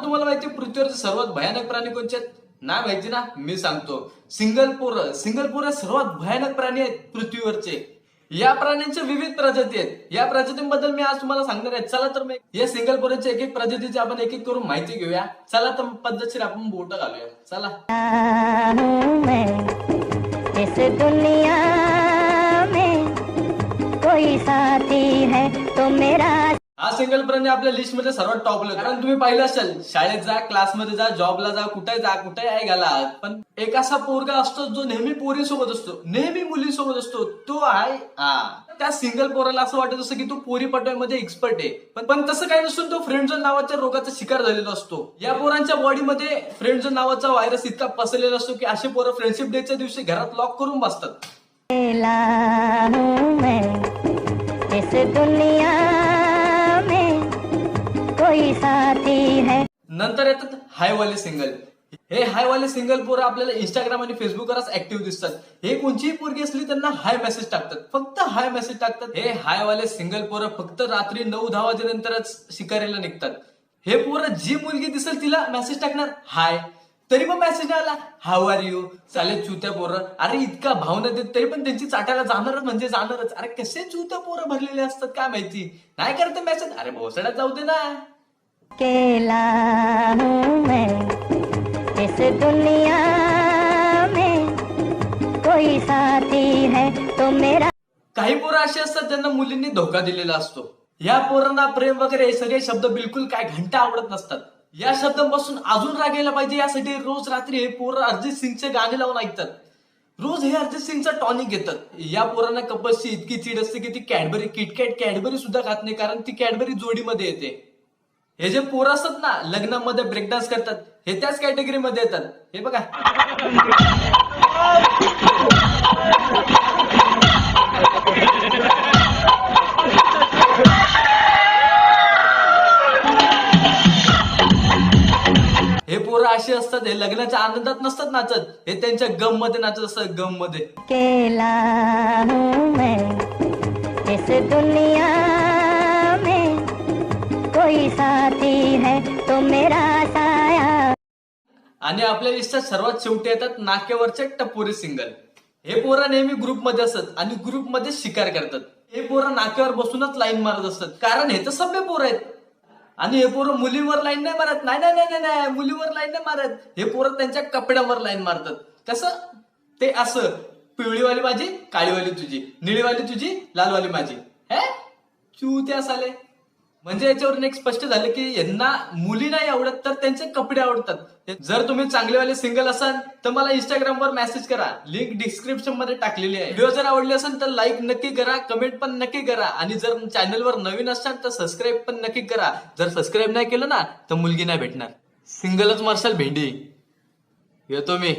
तुम्हाला माहिती पृथ्वीवरचे सर्वात भयानक प्राणी कोणते आहेत? नाही माहिती ना, मी सांगतो. सिंगल पोरं सर्वात भयानक प्राणी आहेत पृथ्वीवरचे. या प्राण्यांच्या विविध प्रजाती आहेत. या प्रजातींबद्दल मी आज तुम्हाला सांगणार आहे. चला तर मग या सिंगल पोरांच्या एक एक प्रजातीची आपण एक एक करून माहिती घेऊया. चला तर पद्धतशीर आपण बोट घालूया. चला. इस दुनिया में कोई साथी है तो मेरा. हा सिंगल प्राणी आपल्या लिस्ट मध्ये सर्वात टॉपला, कारण तुम्ही पाहिलं असेल, शाळेत जा, क्लासमध्ये जा, जॉबला जा, कुठे आहे घाला, पण एक असा पोरगा असतो जो नेहमी पोरीसोबत असतो, नेहमी मुलीसोबत असतो. तो आहे त्या सिंगल पोराला असं वाटत असतं की तो पोरी पटवायमध्ये एक्सपर्ट आहे, पण तसं काही नसून तो फ्रेंड झोन नावाच्या रोगाचा शिकार झालेला असतो. या पोरांच्या बॉडीमध्ये फ्रेंड झोन नावाचा व्हायरस इतका पसरलेला असतो की असे पोरं फ्रेंडशिप डेच्या दिवशी घरात लॉक करून बसतात. इस दुनिया में कोई साथी है. नंतर येतात हायवाले सिंगल. हे हायवाले सिंगल पोरं आपल्याला इंस्टाग्राम आणि फेसबुकवरच ऍक्टिव्ह दिसतात. हे कोणतीही पोरगी असली त्यांना हाय मेसेज टाकतात, फक्त हाय मेसेज टाकतात. हे हायवाले सिंगल पोरं फक्त रात्री 9-10 वाजेनंतरच शिकारीला निघतात. हे पोरं जी मुलगी दिसेल तिला मेसेज टाकणार हाय, तरी पण मेसेज आला हाऊ आर यू. चालेल चुत्या पोरं, अरे इतका भावना देत तरी पण त्यांची चाटायला जाणारच म्हणजे जाणारच. अरे कसे चुत्या पोरं भरलेले असतात काय माहिती, नाही करते मेसेज. अरे भोसड्यात जाऊ दे ना. अकेला हूँ मैं इस दुनिया में कोई साथी है तो मेरा. काही पोरं असे असतात ज्यांना मुलींनी धोका दिलेला असतो. या पोरांना प्रेम वगैरे हे सगळे शब्द बिलकुल काय घंटा आवडत नसतात. या शब्दांपासून अजून राग यायला पाहिजे यासाठी रोज रात्री हे पोरं अर्जित सिंगचे गाणे लावून ऐकतात. रोज हे अर्जित सिंगचा टॉनिक घेतात. या पोरांना कपलची इतकी चीड असते की ती किटकॅट कॅडबरी सुद्धा खात नाही, कारण ती कॅडबरी जोडीमध्ये येते. हे जे पोरं असतात ना लग्नामध्ये ब्रेकडान्स करतात, हे त्याच कॅटेगरीमध्ये येतात. हे बघा. हे पोरं असे असतात, हे लग्नाच्या आनंदात नसतात नाचत, हे त्यांच्या गम मध्ये नाचत असतात, गम मध्ये. अकेला हूँ मैं इस दुनिया में कोई साथी है तो मेरा साया. आणि आपल्या लिस्टात सर्वात शेवटी येतात नाक्यावरचे टपोरी सिंगल. हे पोरं नेहमी ग्रुपमध्ये असतात आणि ग्रुपमध्ये शिकार करतात. हे पोरं नाक्यावर बसूनच लाईन मारत असतात, कारण हे तर सभ्य पोरं आहेत. आणि हे पोरं मुलीवर लाईन नाही मारत, नाही, मुलीवर लाईन नाही मारत. हे पोरं त्यांच्या कपड्यावर लाईन मारतात. कसं ते असं, पिवळीवाली माझी, काळीवाली तुझी, निळीवाली तुझी, लालवाली माझी. हे चूत्या साले. म्हणजे याच्यावरून एक स्पष्ट झालं की यांना मुली नाही आवडत तर त्यांचे कपडे आवडतात. जर तुम्ही चांगलेवाले सिंगल असाल तर मला इंस्टाग्रामवर मेसेज करा, लिंक डिस्क्रिप्शन मध्ये टाकलेली आहे. व्हिडिओ जर आवडली असेल तर लाईक नक्की करा, कमेंट पण नक्की करा, आणि जर चॅनलवर नवीन असाल तर सबस्क्राईब पण नक्की करा. जर सबस्क्राईब नाही केलं ना तर मुलगी नाही भेटणार, सिंगलच मारशाल भेंडी. येतो मी.